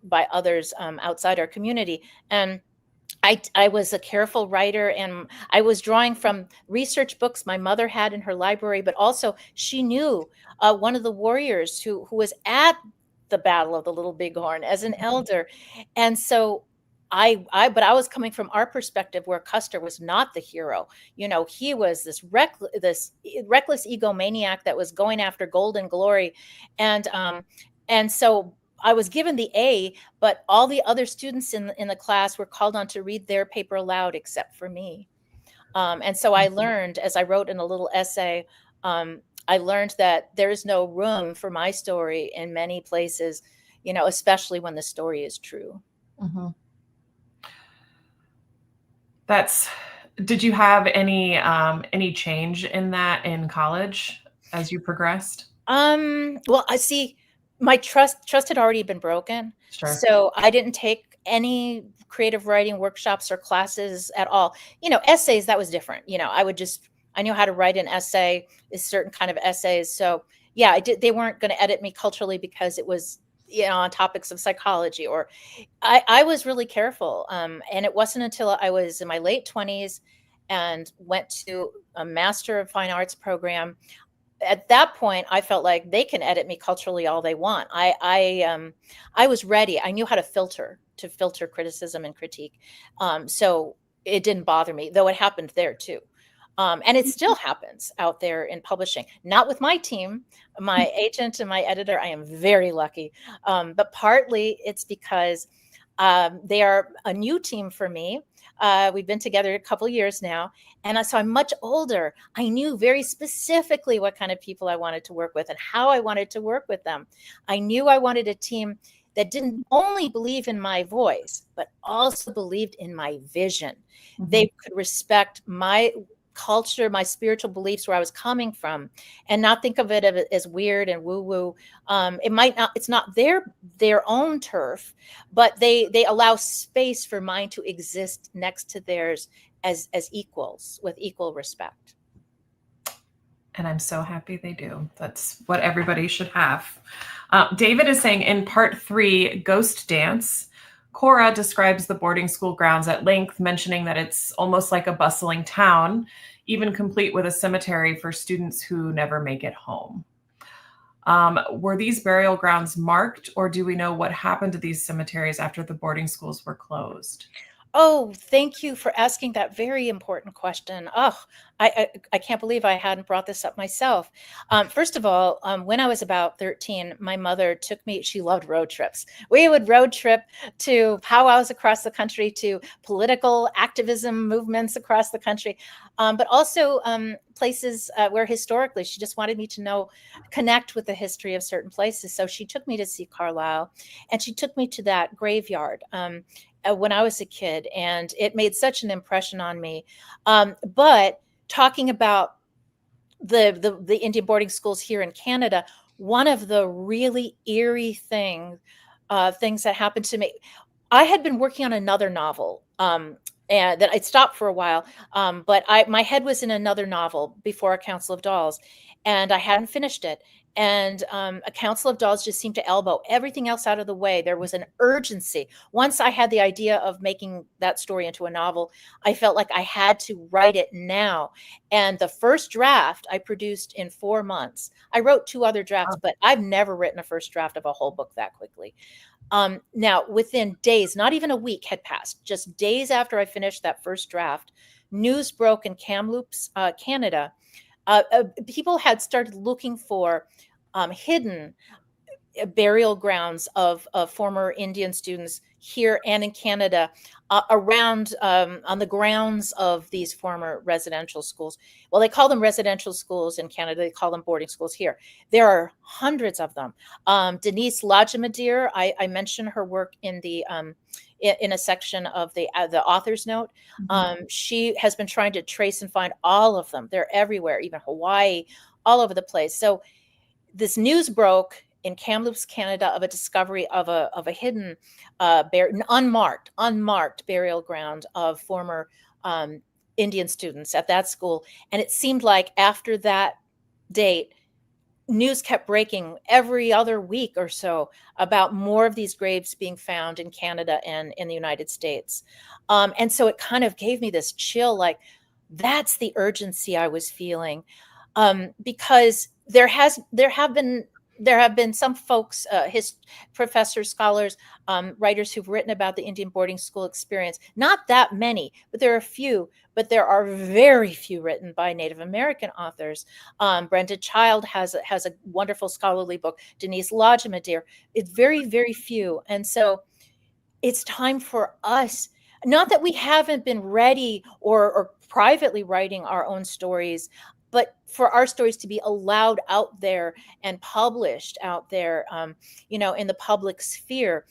by others outside our community. And I was a careful writer, and I was drawing from research books my mother had in her library, but also she knew one of the warriors who was at the Battle of the Little Bighorn as an elder. And so but I was coming from our perspective where Custer was not the hero. He was this reckless egomaniac that was going after gold and glory. And so I was given the A, but all the other students in the class were called on to read their paper aloud except for me. And so I learned, as I wrote in a little essay, I learned that there is no room for my story in many places, especially when the story is true. Mm-hmm. Did you have any change in that in college as you progressed? Well, I see my trust had already been broken. Sure. So I didn't take any creative writing workshops or classes at all. Essays, that was different. I knew how to write an essay, a certain kind of essays. So yeah, they weren't going to edit me culturally because it was, on topics of psychology, or I was really careful. And it wasn't until I was in my late 20s and went to a Master of Fine Arts program at that point, I felt like they can edit me culturally all they want. I was ready. I knew how to filter criticism and critique. So it didn't bother me, though it happened there too. And it still happens out there in publishing, not with my team, my agent and my editor. I am very lucky. But partly it's because they are a new team for me. We've been together a couple of years now. And so I'm much older. I knew very specifically what kind of people I wanted to work with and how I wanted to work with them. I knew I wanted a team that didn't only believe in my voice, but also believed in my vision. Mm-hmm. They could respect my culture, my spiritual beliefs, where I was coming from, and not think of it as weird and woo-woo. It's not their own turf, but they allow space for mine to exist next to theirs as equals, with equal respect. And I'm so happy they do. That's what everybody should have. David is saying in part 3, Ghost Dance, Cora describes the boarding school grounds at length, mentioning that it's almost like a bustling town, even complete with a cemetery for students who never make it home. Were these burial grounds marked, or do we know what happened to these cemeteries after the boarding schools were closed? Oh, thank you for asking that very important question. Oh, I can't believe I hadn't brought this up myself. First of all, when I was about 13, my mother took me, she loved road trips. We would road trip to powwows across the country, to political activism movements across the country, but also places where historically she just wanted me to connect with the history of certain places. So she took me to see Carlisle, and she took me to that graveyard when I was a kid, and it made such an impression on me. But talking about the Indian boarding schools here in Canada, one of the really eerie things that happened to me, I had been working on another novel, and that I'd stopped for a while, but my head was in another novel before A Council of Dolls, and I hadn't finished it. And A Council of Dolls just seemed to elbow everything else out of the way. There was an urgency. Once I had the idea of making that story into a novel, I felt like I had to write it now. And the first draft I produced in 4 months. I wrote 2 other drafts, but I've never written a first draft of a whole book that quickly. Now, within days, not even a week had passed, just days after I finished that first draft, news broke in Kamloops, Canada. People had started looking for hidden burial grounds of former Indian students here and in Canada, around on the grounds of these former residential schools. Well, they call them residential schools in Canada. They call them boarding schools here. There are hundreds of them. Denise Lodgemadeer, I mentioned her work in the in a section of the author's note. She has been trying to trace and find all of them. They're everywhere, even Hawaii, all over the place. So this news broke in Kamloops, Canada, of a discovery of a hidden, unmarked burial ground of former Indian students at that school. And it seemed like after that date, news kept breaking every other week or so about more of these graves being found in Canada and in the United States. And so it kind of gave me this chill, like that's the urgency I was feeling, because there have been some folks, professors, scholars, writers who've written about the Indian boarding school experience. Not that many, but there are a few. But there are very few written by Native American authors. Brenda Child has a wonderful scholarly book. Denise Lodgemadeer. It's very, very few. And so it's time for us, not that we haven't been ready or privately writing our own stories, but for our stories to be allowed out there and published out there, in the public sphere.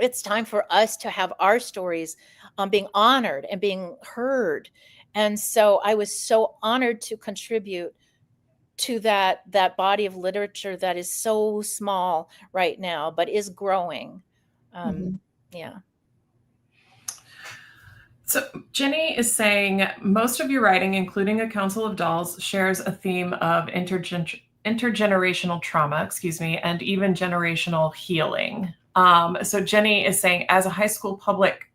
It's time for us to have our stories being honored and being heard. And so I was so honored to contribute to that body of literature that is so small right now, but is growing. Yeah. So Jenny is saying most of your writing, including A Council of Dolls, shares a theme of intergenerational trauma, and even generational healing. So Jenny is saying, as a high school public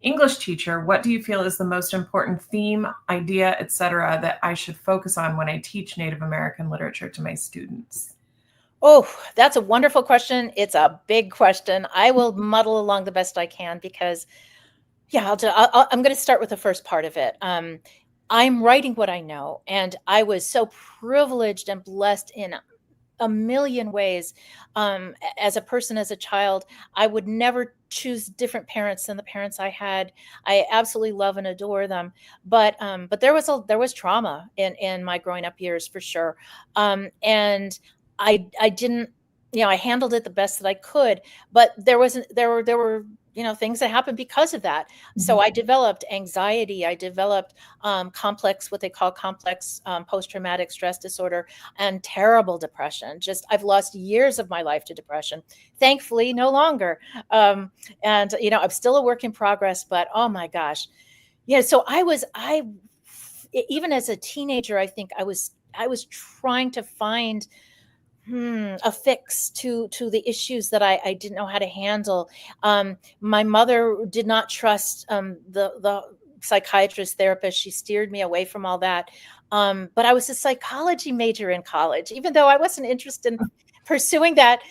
English teacher, what do you feel is the most important theme, idea, etc., that I should focus on when I teach Native American literature to my students? Oh, that's a wonderful question. It's a big question. I will muddle along the best I can because, yeah, I'm going to start with the first part of it. I'm writing what I know, and I was so privileged and blessed in a million ways. As a person, as a child, I would never choose different parents than the parents I had. I absolutely love and adore them, but there was trauma in my growing up years for sure, and I didn't, I handled it the best that I could, but there were things that happened because of that. So I developed anxiety. I developed what they call complex post-traumatic stress disorder, and terrible depression. Just I've lost years of my life to depression. Thankfully, no longer. And I'm still a work in progress, but oh my gosh. Yeah, so I even as a teenager, I think I was trying to find a fix to the issues that I didn't know how to handle. My mother did not trust the psychiatrist therapist. She steered me away from all that. But I was a psychology major in college, even though I wasn't interested in pursuing that,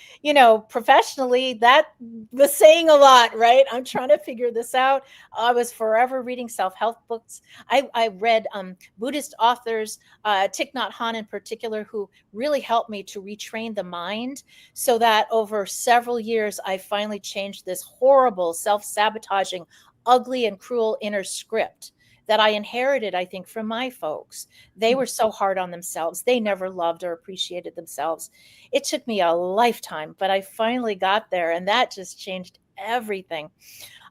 professionally. That was saying a lot, right? I'm trying to figure this out. I was forever reading self-help books. I read Buddhist authors, Thich Nhat Hanh in particular, who really helped me to retrain the mind, so that over several years, I finally changed this horrible, self-sabotaging, ugly and cruel inner script that I inherited, I think, from my folks. They were so hard on themselves. They never loved or appreciated themselves. It took me a lifetime, but I finally got there, and that just changed everything.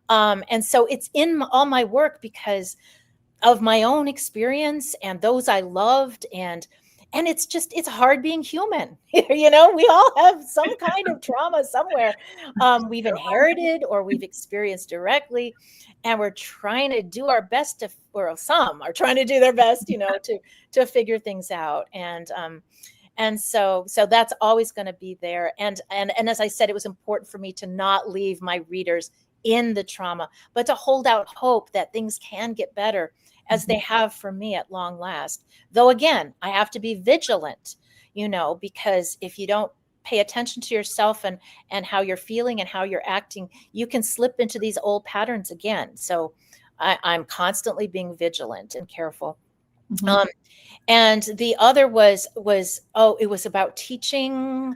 And so it's in all my work because of my own experience and those I loved, and it's hard being human. We all have some kind of trauma somewhere, we've inherited or we've experienced directly, and we're trying to do our best or some are trying to do their best, to figure things out. And so that's always going to be there. And as I said, it was important for me to not leave my readers in the trauma, but to hold out hope that things can get better, as they have for me at long last. Though again, I have to be vigilant, because if you don't pay attention to yourself and how you're feeling and how you're acting, you can slip into these old patterns again. So I'm constantly being vigilant and careful. And the other was it was about teaching.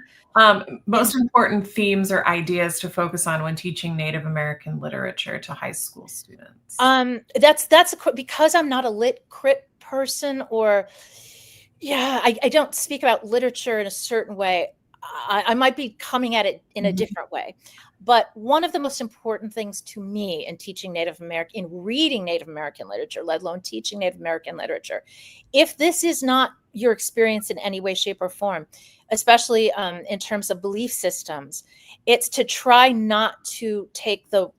Most important themes or ideas to focus on when teaching Native American literature to high school students. That's because I'm not a lit crit person, or I don't speak about literature in a certain way. I might be coming at it in a different way. But one of the most important things to me in teaching Native American, in reading Native American literature, let alone teaching Native American literature, if this is not your experience in any way, shape, or form, especially in terms of belief systems, it's to try not to take the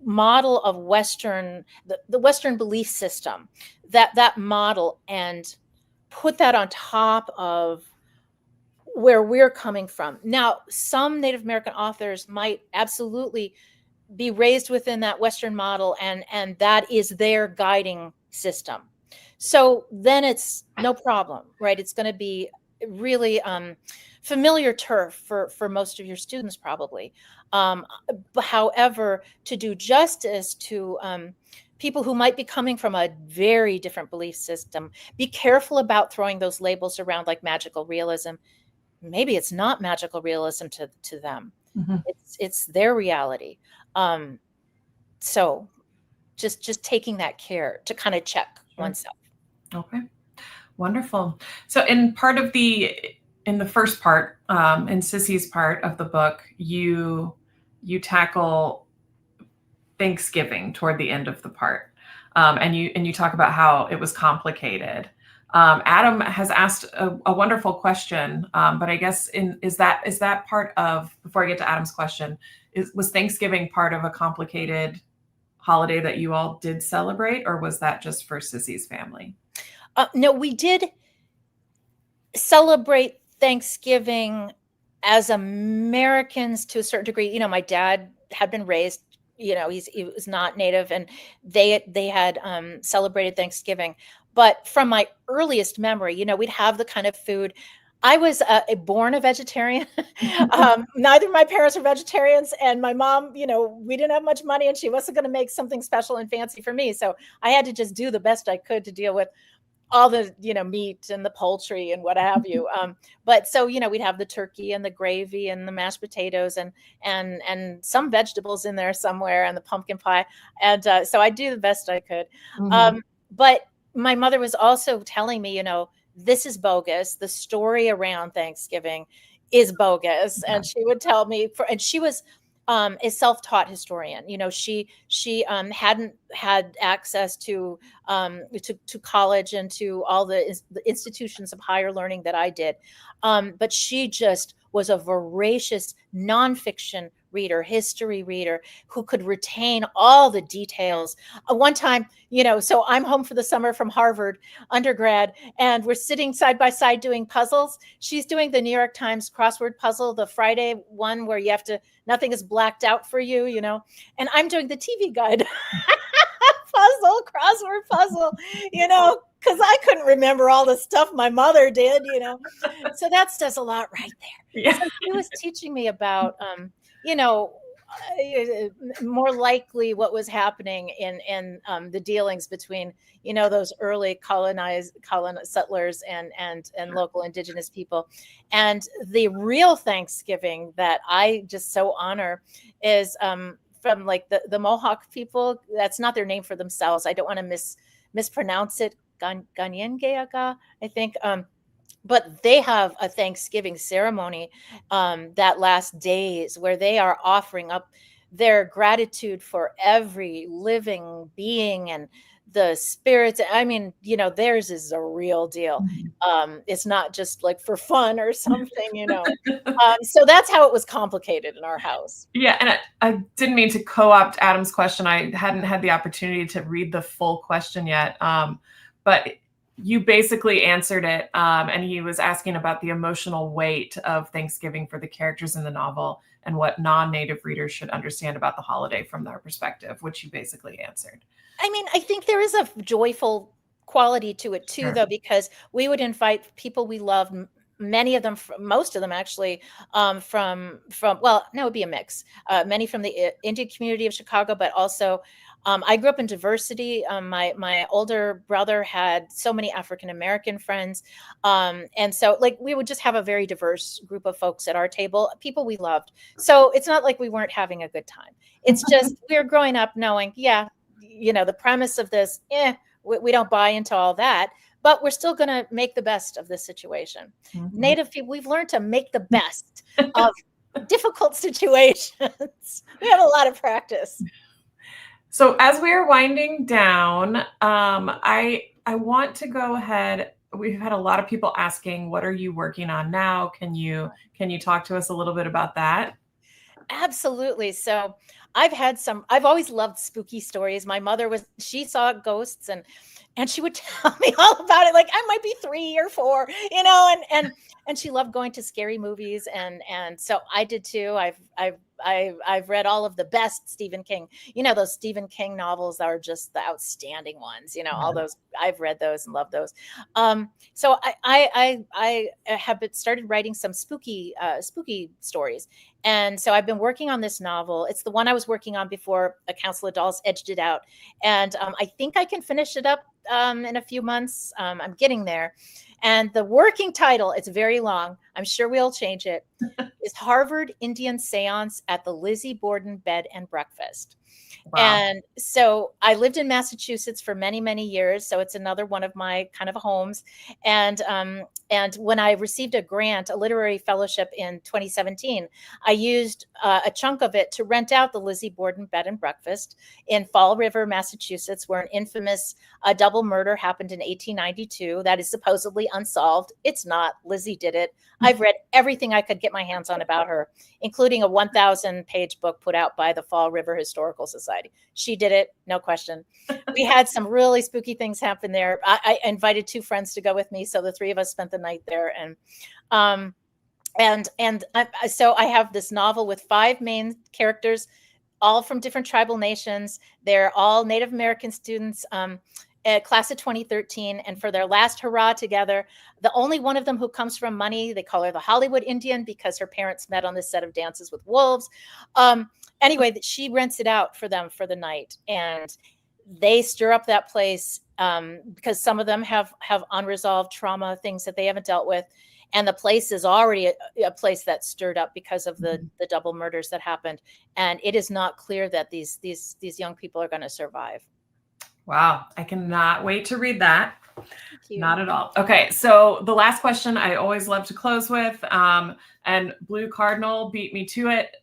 model of Western, the Western belief system, that model, and put that on top of where we're coming from. Now, some Native American authors might absolutely be raised within that Western model, and that is their guiding system. So then it's no problem, right? It's going to be really familiar turf for most of your students, probably. However, to do justice to people who might be coming from a very different belief system, be careful about throwing those labels around like magical realism. Maybe it's not magical realism to them. It's their reality. So just taking that care to kind of check oneself. Okay, wonderful. So in the first part, in Sissy's part of the book, you tackle Thanksgiving toward the end of the part, and you talk about how it was complicated. Adam has asked a wonderful question, but I guess is that part of, before I get to Adam's question, was Thanksgiving part of a complicated holiday that you all did celebrate, or was that just for Sissy's family? No, we did celebrate Thanksgiving as Americans to a certain degree. My dad had been raised, he was not Native, and they had celebrated Thanksgiving. But from my earliest memory, we'd have the kind of food. I was born a vegetarian. Neither of my parents were vegetarians, and my mom, we didn't have much money, and she wasn't going to make something special and fancy for me. So I had to just do the best I could to deal with all the meat and the poultry and what have you. But so we'd have the turkey and the gravy and the mashed potatoes and some vegetables in there somewhere, and the pumpkin pie. And so I do the best I could. But my mother was also telling me, this is bogus. The story around Thanksgiving is bogus. And she would tell me, and she was a self-taught historian. She hadn't had access to college and to all the institutions of higher learning that I did. But she just was a voracious nonfiction reader, history reader, who could retain all the details. One time, so I'm home for the summer from Harvard undergrad, and we're sitting side by side doing puzzles. She's doing the New York Times crossword puzzle, the Friday one where you have to, nothing is blacked out for you, and I'm doing the TV guide crossword puzzle, because I couldn't remember all the stuff my mother did, So that says a lot right there. Yeah. So she was teaching me about, more likely what was happening in the dealings between, those early colonized settlers and local indigenous people. And the real Thanksgiving that I just so honor is from like the Mohawk people. That's not their name for themselves. I don't want to mispronounce it. Ganyengeaga, I think. But they have a Thanksgiving ceremony that lasts days, where they are offering up their gratitude for every living being and the spirits. I mean, theirs is a real deal. It's not just like for fun or something, So that's how it was complicated in our house. Yeah. And I didn't mean to co-opt Adam's question. I hadn't had the opportunity to read the full question yet. But you basically answered it. And he was asking about the emotional weight of Thanksgiving for the characters in the novel and what non-Native readers should understand about the holiday from their perspective, which you basically answered. I mean, I think there is a joyful quality to it too, though, because we would invite people we love, many of them, most of them actually, from well, no, it would be a mix. Many from the Indian community of Chicago, but also I grew up in diversity. My older brother had so many African American friends, and so like we would just have a very diverse group of folks at our table, people we loved. So it's not like we weren't having a good time. It's just we were growing up knowing, the premise of this, we don't buy into all that, but we're still going to make the best of this situation. Native people, we've learned to make the best of difficult situations. We have a lot of practice. So as we are winding down, I want to go ahead. We've had a lot of people asking, what are you working on now? Can you talk to us a little bit about that? Absolutely. So I've always loved spooky stories. My mother she saw ghosts and she would tell me all about it. Like I might be 3 or 4, and she loved going to scary movies. And so I did too. I've read all of the best Stephen King, those Stephen King novels that are just the outstanding ones, all those. I've read those and love those. So I have started writing some spooky stories. And so I've been working on this novel. It's the one I was working on before A Council of Dolls edged it out. And I think I can finish it up in a few months. I'm getting there. And the working title, it's very long, I'm sure we'll change it, is Harvard Indian Seance at the Lizzie Borden Bed and Breakfast. Wow. And so I lived in Massachusetts for many, many years. So it's another one of my kind of homes. And when I received a grant, a literary fellowship in 2017, I used a chunk of it to rent out the Lizzie Borden Bed and Breakfast in Fall River, Massachusetts, where an infamous double murder happened in 1892 that is supposedly unsolved. It's not. Lizzie did it. I've read everything I could get my hands on about her, including a 1,000-page book put out by the Fall River Historical Society. She did it, no question. We had some really spooky things happen there. I invited 2 friends to go with me, so the 3 of us spent the night there. So I have this novel with 5 main characters, all from different tribal nations. They're all Native American students, class of 2013. And for their last hurrah together, the only one of them who comes from money, they call her the Hollywood Indian because her parents met on this set of Dances with Wolves. Anyway, she rents it out for them for the night. And they stir up that place because some of them have unresolved trauma, things that they haven't dealt with. And the place is already a place that's stirred up because of the double murders that happened. And it is not clear that these young people are going to survive. Wow. I cannot wait to read that. Not at all. Okay. So the last question I always love to close with, and Blue Cardinal beat me to it,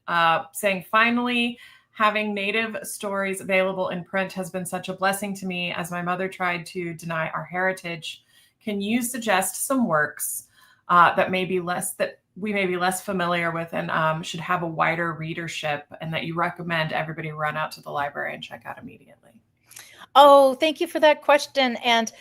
saying, finally, having Native stories available in print has been such a blessing to me as my mother tried to deny our heritage. Can you suggest some works that we may be less familiar with and should have a wider readership, and that you recommend everybody run out to the library and check out immediately? Oh, thank you for that question. And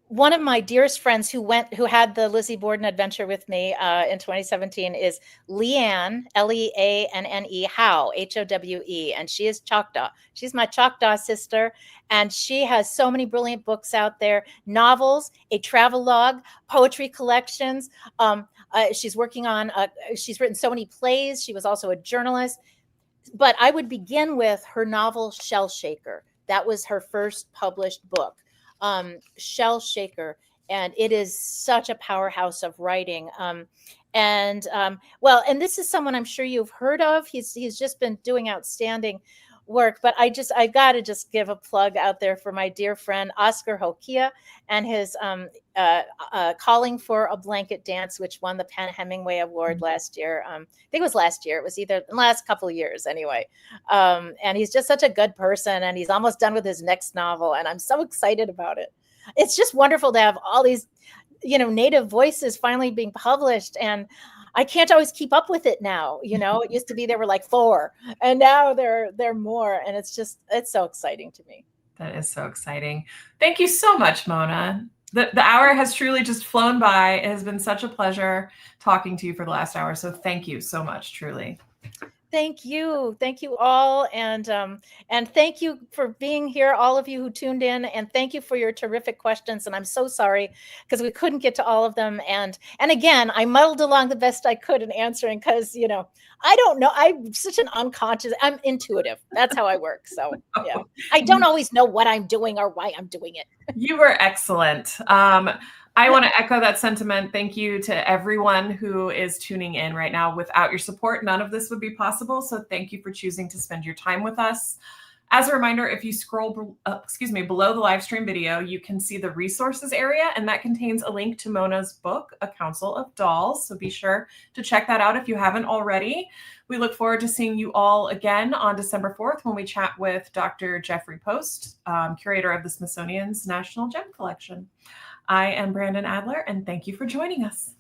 one of my dearest friends who had the Lizzie Borden adventure with me in 2017 is Leanne, Leanne Howe, Howe, and she is Choctaw. She's my Choctaw sister, and she has so many brilliant books out there: novels, a travelogue, poetry collections. She's working on. She's written so many plays. She was also a journalist. But I would begin with her novel Shell Shaker. That was her first published book. Shell Shaker, and it is such a powerhouse of writing. And this is someone I'm sure you've heard of. He's just been doing outstanding work, but I got to just give a plug out there for my dear friend Oscar Hokia and his Calling for a Blanket Dance, which won the Penn Hemingway Award last year. I think it was last year. It was either the last couple of years anyway. And he's just such a good person, and he's almost done with his next novel, and I'm so excited about it. It's just wonderful to have all these, Native voices finally being published, and I can't always keep up with it now. It used to be there were like 4, and now there are more, and it's so exciting to me. That is so exciting. Thank you so much, Mona. The hour has truly just flown by. It has been such a pleasure talking to you for the last hour. So thank you so much, truly. Thank you all, and thank you for being here, all of you who tuned in, and thank you for your terrific questions. And I'm so sorry because we couldn't get to all of them. And again, I muddled along the best I could in answering because I don't know. I'm such an unconscious. I'm intuitive. That's how I work. So yeah, I don't always know what I'm doing or why I'm doing it. You were excellent. I want to echo that sentiment. Thank you to everyone who is tuning in right now. Without your support, none of this would be possible. So thank you for choosing to spend your time with us. As a reminder, if you scroll below the live stream video, you can see the resources area, and that contains a link to Mona's book, A Council of Dolls. So be sure to check that out if you haven't already. We look forward to seeing you all again on December 4th when we chat with Dr. Jeffrey Post, curator of the Smithsonian's National Gem Collection. I am Brandon Adler, and thank you for joining us.